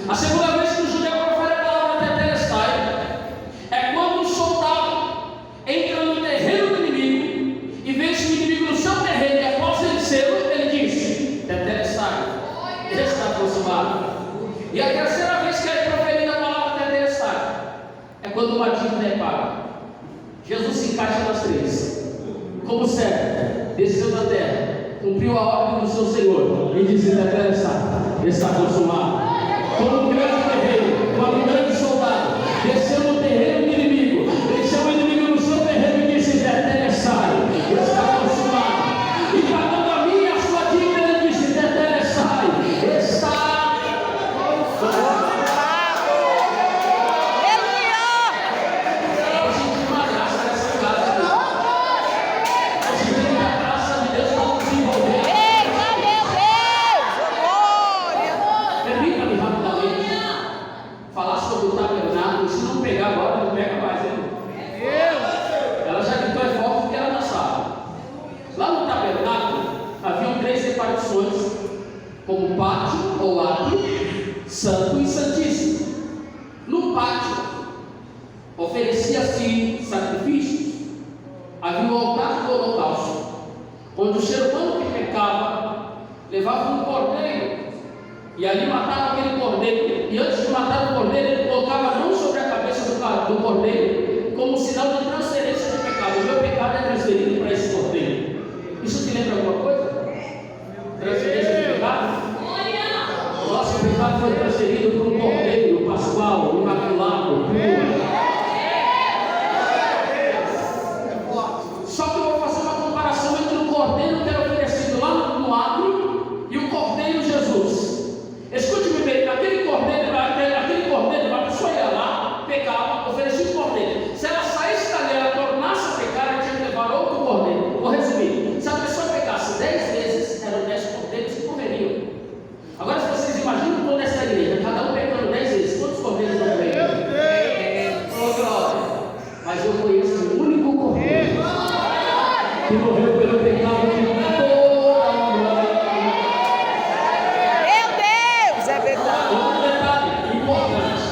A segunda vez que o judeu profere a palavra tetelestai é quando um soldado entra no terreno do inimigo e vence o inimigo no seu terreno, e após vencê-lo, ele diz: tetelestai, está aproximado. E a terceira vez que é proferida a palavra tetelestai é quando uma dívida é paga. Jesus se encaixa nas três. Como servo, desceu da terra, cumpriu a ordem do seu Senhor e disse: tetelestai, está consumado. Como um grande guerreiro, como um grande soldado, desceu no terreno do inimigo, deixou o inimigo no seu terreno e disse: tetelestai, está consumado. E pagando a minha e a sua dívida, ele disse: tetelestai, está consumado. Como pátio ou átrio, santo e santíssimo. No pátio oferecia-se sacrifícios. Havia o altar do holocausto, onde o ser humano que pecava levava um cordeiro e ali matava aquele cordeiro, e antes de matar o cordeiro, ele colocava a mão sobre a cabeça do cordeiro como sinal de transferência de pecado. O meu pecado é transferido para esse cordeiro. Isso te lembra alguma coisa? Transferência de pecado? Nosso pecado foi transferido para um cordeiro pascual, imaculado, puro. Só que eu vou fazer uma comparação entre o cordeiro que era oferecido lá no átrio e o cordeiro Jesus. Escute-me bem, aquele cordeiro, a pessoa ia lá, pecava, oferecia um cordeiro. Se ela saísse dali, ela tornasse a pecar, ela tinha que levar outro cordeiro. Vou resumir: se a pessoa pecasse 10 vezes, eram 10 cordeiros que morreriam. Agora, se vocês imaginam toda essa igreja, cada um pecando 10 vezes, quantos cordeiros não morreriam? Oh, glória! Mas eu conheço um único cordeiro que morreu pelo pecado de toda a humanidade. Meu Deus, é verdade. Um detalhe importante: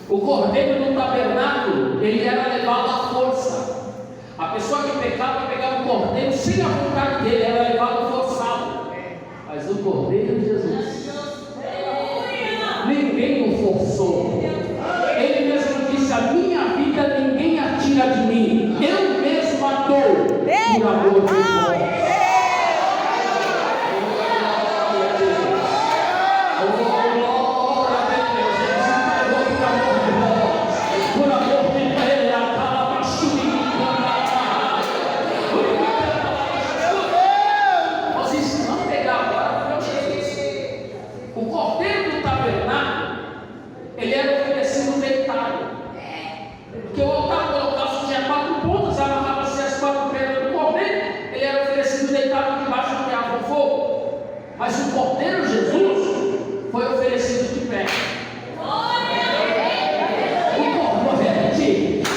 o cordeiro no tabernáculo, ele era levado à força. A pessoa que pegava o cordeiro sem a vontade dele, era levado forçado. Mas o cordeiro de Jesus, ninguém o forçou. Ele mesmo disse: a minha vida ninguém a tira de mim, eu mesmo a dou por amor de vós. Ele era oferecido deitado, porque o altar do holocausto tinha 4 pontas, amarrava-se as 4 pedras do cordeiro. Ele era oferecido deitado debaixo do tear do fogo. Mas o cordeiro Jesus foi oferecido de pé.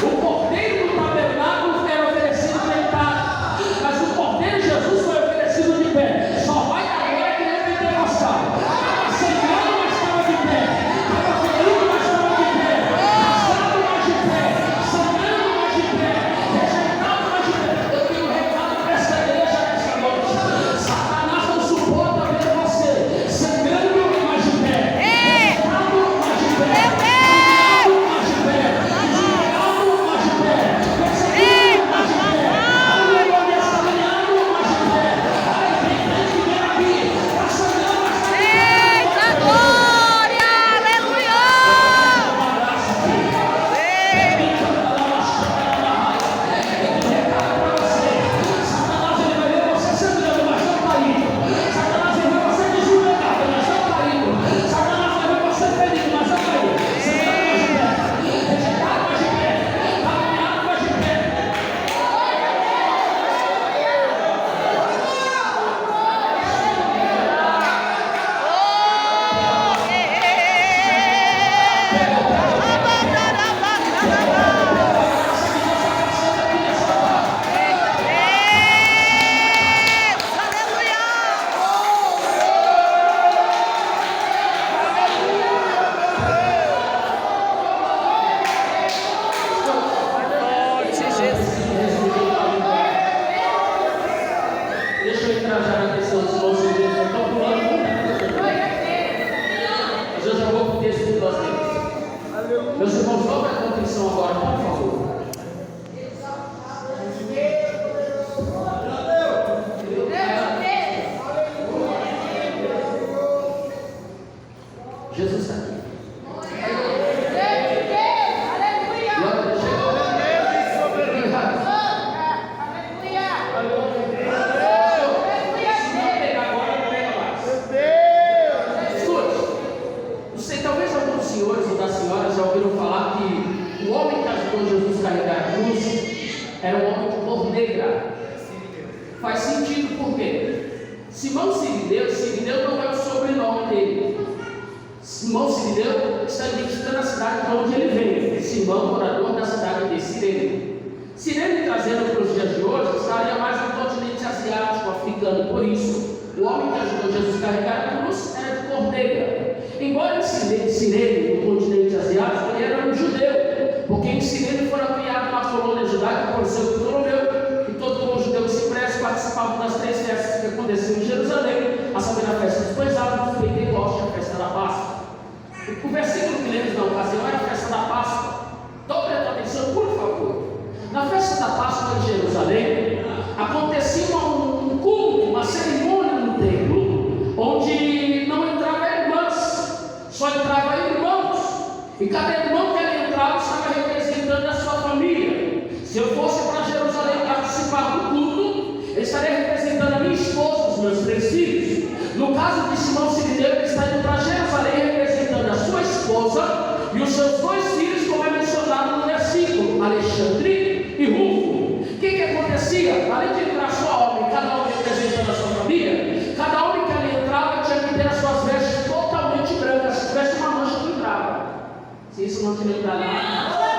O cordeiro do tabernáculo era oferecido deitado, mas o cordeiro Jesus foi oferecido de pé. Só vai agora que ele tem demonstrado. Estava sangrando, mas estava de pé. Estava ferido, mas estava de pé. Cansado, mas de pé. Sangrando, mas de pé. Rejeitado, mas de pé. Eu tenho um recado para essa igreja nessa noite. Satanás não suporta ver você sangrando, mas de pé. Rejeitado, Jesus está aqui. Senhores ou das senhoras já ouviram falar que o homem que ajudou Jesus a carregar a cruz era um homem de cor negra. Faz sentido por quê? Simão Sirineu não é o sobrenome dele. Simão Sirineu está identificando a cidade de onde ele veio. Simão, morador da cidade de Cirene. Cirene, trazendo para os dias de hoje, estaria mais no continente asiático, africano. Por isso, o homem que ajudou Jesus a carregar a cruz era de cor negra. Embora em Cirene, no continente asiático, ele era um judeu, porque em Cirene foram criados uma colônia judaica por seu Ptolomeu, e todo bom judeu que se preste participava das 3 festas que aconteciam em Jerusalém, a saber, a festa dos Pães Asmos, Pentecostes e a festa da Páscoa. O versículo que lemos na ocasião era a festa da Páscoa. Dobre a tua atenção, por favor. Na festa da Páscoa em Jerusalém, acontecia um culto, uma cerimônia no templo, onde não entrava irmãs, só entrava irmãos, e cada irmão que ele entrava estava representando a sua família. Se eu fosse para Jerusalém participar do culto, eu estaria representando a minha esposa, os meus 3 filhos. No caso de Simão Sirineu, ele está indo para Jerusalém representando a sua esposa e os seus 2 filhos, como é mencionado no versículo, Alexandre e Rufo. O que acontecia? Além de entrar só homem, cada homem representando a sua família, cada homem que ali entrava tinha que ter as suas vestes totalmente brancas. Se tivesse uma mancha, não entrava. Se isso não te lembrar nada.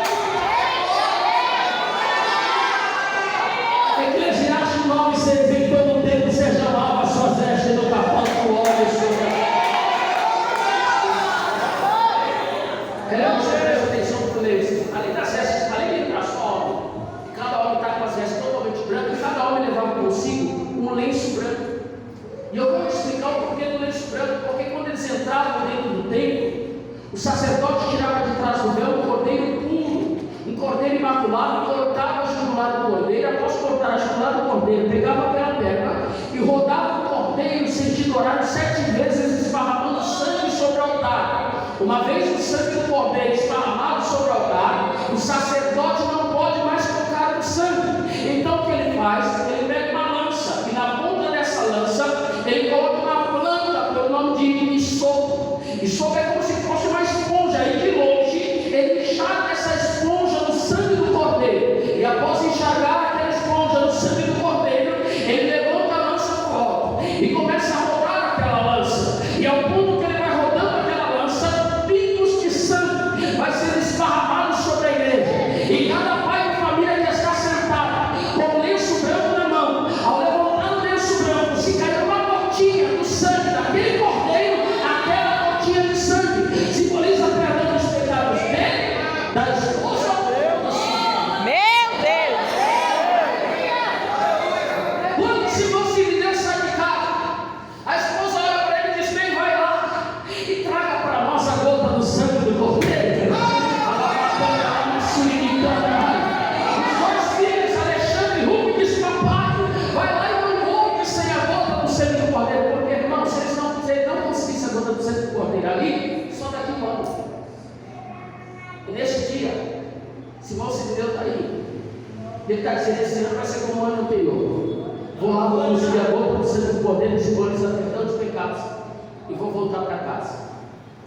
Eclesiastes 9:6: em todo tempo seja lava as suas vestes no capão do óleo sobre. Queremos que você preste atenção para o leite. Além das vestes, além de entrar só homem, cada homem está com as vestes totalmente brancas, e cada homem levava consigo um lenço branco. E eu vou explicar o porquê do lenço branco, porque quando eles entravam dentro do templo, o sacerdote tirava de trás do véu um cordeiro puro, um cordeiro imaculado, cortava a jugular do cordeiro. Após cortar a jugular do cordeiro, pegava pela perna e rodava o cordeiro em sentido horário 7 vezes, esparramando sangue sobre o altar. Uma vez o sangue do cordeiro esparramado sobre o altar, o sacerdote não pode mais tocar no sangue. Então o que ele faz? Ele pega uma lança, e na ponta dessa lança ele coloca uma planta pelo nome de isopo. Isopo é como se fosse uma esponja, e de longe ele enxaga essa esponja no sangue do cordeiro, e após enxagar aquela esponja no sangue do cordeiro, ele levanta a lança para o alto e começa a rodar aquela lança, e ao ponto que ele vai rodando aquela lança, pingos de sangue vai ser esparramado sobre a igreja, e cada pai de família que está sentado com o lenço branco na mão, ao levantar o lenço branco, se caiu uma gotinha do sangue daquele cordeiro, aquela gotinha de sangue simboliza perdão dos pecados dele, da esposa. Meu Deus! Quando Simão Sirineu sai de casa, a esposa olha para ele e diz: bem, vai lá e traga para nós a gota do sangue do cordeiro. Os 2 filhos, Alexandre e Rufo, diz: papai, vai lá e não volte sem a gota do sangue do cordeiro, porque, irmão, se eles não conseguissem a gota do sangue do cordeiro ali, só daqui um ano. E neste dia, Simão Sirineu está aí. Ele está dizendo: esse ano vai ser como o ano anterior. Vou lá, vou conseguir a gota do sangue do cordeiro, simboliza perdão dos pecados, e vou voltar para casa.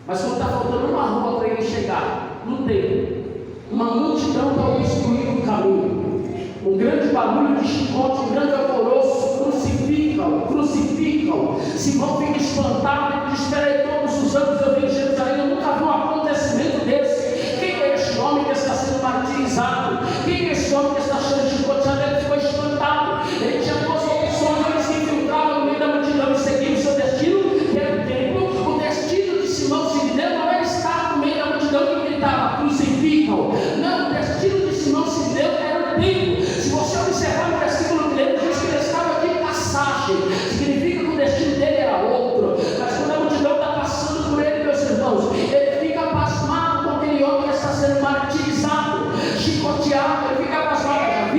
Mas quando está faltando uma rua para ele chegar no templo, uma multidão está obstruindo o caminho, um grande barulho de chicote, um grande alvoroço, crucificam. Simão fica espantado e diz: espera aí, todos os anos eu venho em Jerusalém, eu nunca vi um acontecimento desse. Quem é este homem que está sendo martirizado? Quem é este homem que está sendo chicoteado? Ele ficou espantado. Ele tinha 2 opções: ele se infiltrava no meio da multidão e seguia o seu destino, que era o templo. O destino de Simão Sirineu não era estar no meio da multidão que gritava: crucificam. Não, o destino de Simão Sirineu era o templo. Se você observar no versículo 3, diz que ele estava de passagem, significa que o destino dele era outro. Mas quando a multidão está passando por ele, meus irmãos, ele fica pasmado com aquele homem que está sendo martirizado, chicoteado. Ele fica pasmado: já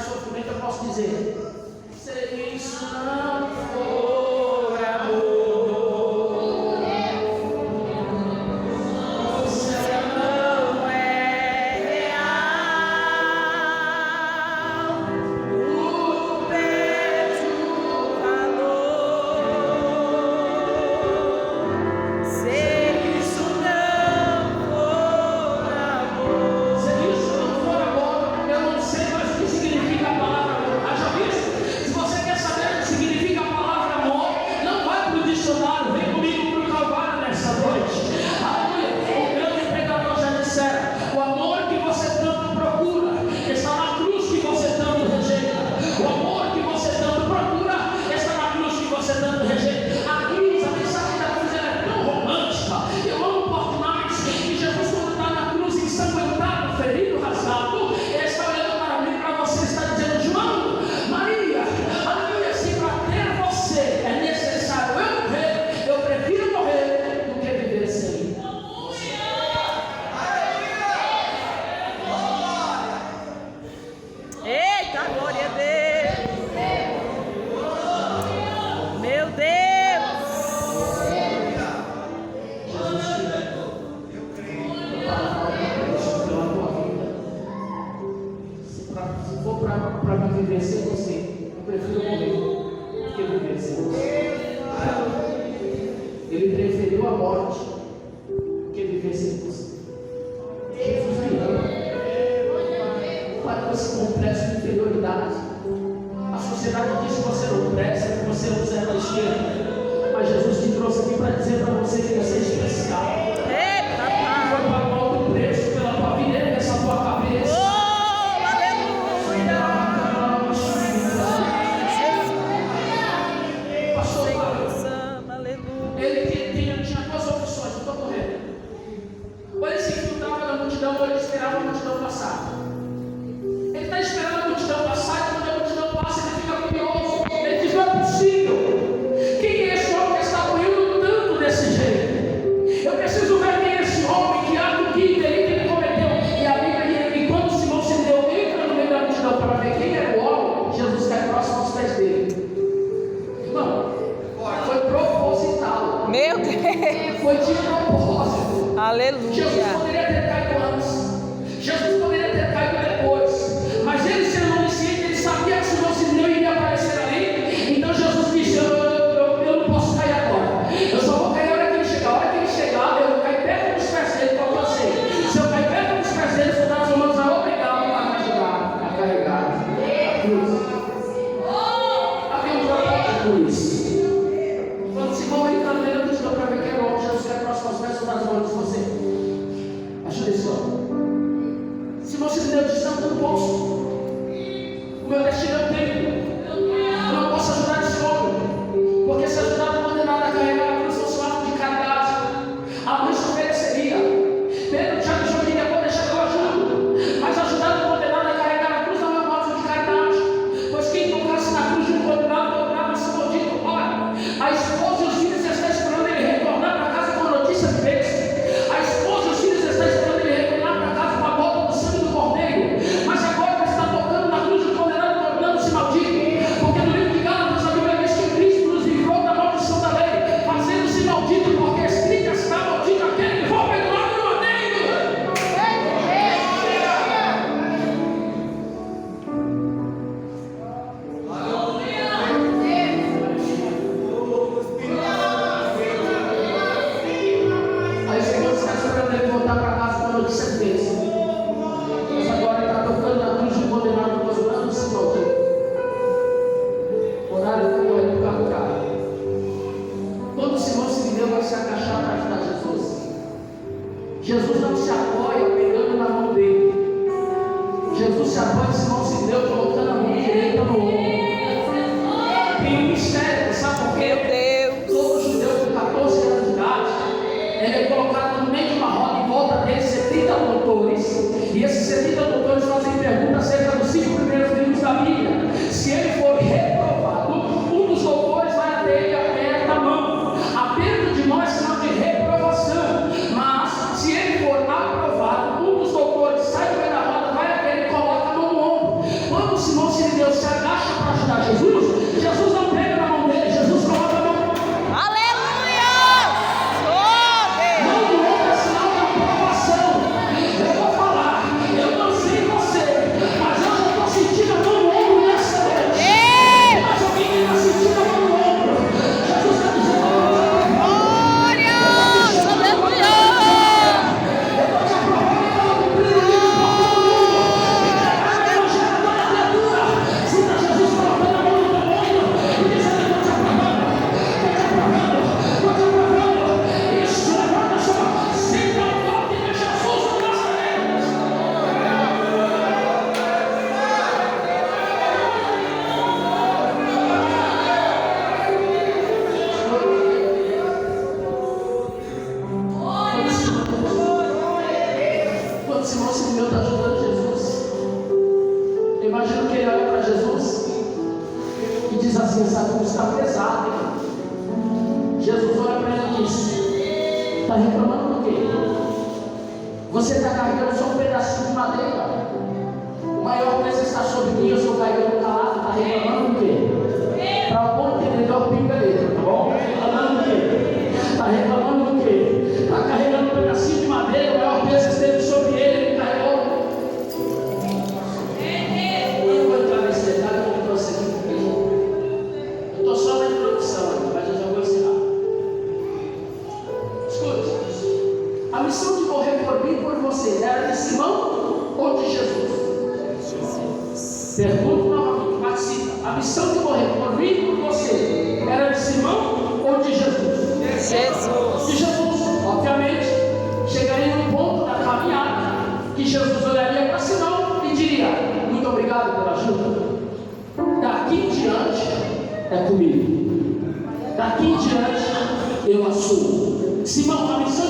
sofrimento, eu posso dizer: se isso não for amor, Ele preferiu a morte do que viver sem você. Jesus me ama. Para com esse complexo de inferioridade. A sociedade diz que você não presta, que você não serve à esquerda. Mas Jesus te trouxe aqui para dizer para você que você é especial. Foi para o alto preço pela tua vida, essa tua cabeça. Ou ele esperava a multidão passar. Ele está esperando a multidão passar, e quando a multidão passa, ele fica curioso. Ele diz: não é possível. Quem é esse homem que está correndo tanto desse jeito? Eu preciso ver quem é esse homem, que ato que ele cometeu. E a Bíblia diz que quando Simão se deu, entra no meio da multidão para ver quem era o homem, Jesus cai próximo aos pés dele. Irmão, foi proposital. Meu Deus. Foi de propósito. Aleluia. Jesus poderia ter caído antes. Jesus poderia ter caído depois. Mas ele, sendo onisciente, ele sabia que Simão Sirineu iria aparecer ali. Então Jesus disse: eu não posso cair agora. Eu só vou cair a hora que ele chegar. A hora que ele chegar, eu vou cair perto dos pés dele, porque eu sei. Se eu cair perto dos pés dele, os soldados romanos vão obrigá-lo a me ajudar a carregar a cruz. Havia um propósito por isso. Quando Simão entra no meio da multidão para ver quem é o homem, Jesus cai próximo aos pés, os soldados romanos dizem: você ajuda esse homem. Simão Sirineu disse: não, eu não posso. O meu destino é o tempo. Eu não posso ajudar esse homem, porque se ajudar o condenado a carregar a cruz fosse um ato de caridade, a mãe se ofereceria. Pedro, Tiago e João diriam: pode deixar que eu ajudo. Mas ajudar o condenado a carregar a cruz não é um ato de caridade, pois quem tocasse na cruz de um condenado tornava-se maldito. Olha, a esposa e os filhos estão esperando ele retornar para casa com a notícia de bênção. A esposa e os filhos estão esperando ele retornar para casa com a gota do sangue do cordeiro. Mas agora ele está tocando na cruz do condenado, tornando-se maldito. Porque no livro de Gálatas a Bíblia diz que Cristo nos livrou da maldição da lei, fazendo-se maldito, porque escrito está: maldito aquele que for perdoado no madeiro. Aí o Senhor está esperando ele voltar para casa com a notícia de bênção. Mas agora ele está tocando na cruz do condenado, tornando-se maldito. Horário para correr do carro caro. Quando Simão Sirineu vai se agachar para ajudar Jesus, Jesus não se apoia pegando na mão dele. Jesus se apoia em Simão Sirineu, colocando a mão direita no ombro. Tem um mistério, sabe por Meu quê? Deus. Todo judeu com 14 anos de idade, ele é colocado no meio de uma roda, em volta dele 70 doutores. E esses 70 doutores fazem perguntas acerca dos 5 primeiros livros da Bíblia. Se ele for reprovado, um dos doutores vai até ele e aperta a mão. Aperto de mão é sinal de reprovação. Mas se ele for aprovado, um dos doutores sai Está reclamando do quê? Você está carregando só um pedacinho de madeira. O maior peso está sobre mim, eu estou carregando calado. Está reclamando do quê? Para o bom entendedor, pica dele, tá bom? Está reclamando do quê? Está reclamando do quê? Está carregando um pedacinho de madeira, o maior peso esteve sobre ele, ele carregou. Eu não vou entrar nesse detalhe, eu trouxe aqui porque eu estou só na introdução aqui, mas eu já vou ensinar. Escute, a missão de morrer por mim e por você era de Simão ou de Jesus? Pergunto novamente, participa. A missão de morrer por mim e por você era de Simão ou de Jesus? Jesus. De Jesus, obviamente. Chegaria no ponto da caminhada que Jesus olharia para Simão e diria: muito obrigado pela ajuda. Daqui em diante é comigo. Daqui em diante eu assumo. Simão, a missão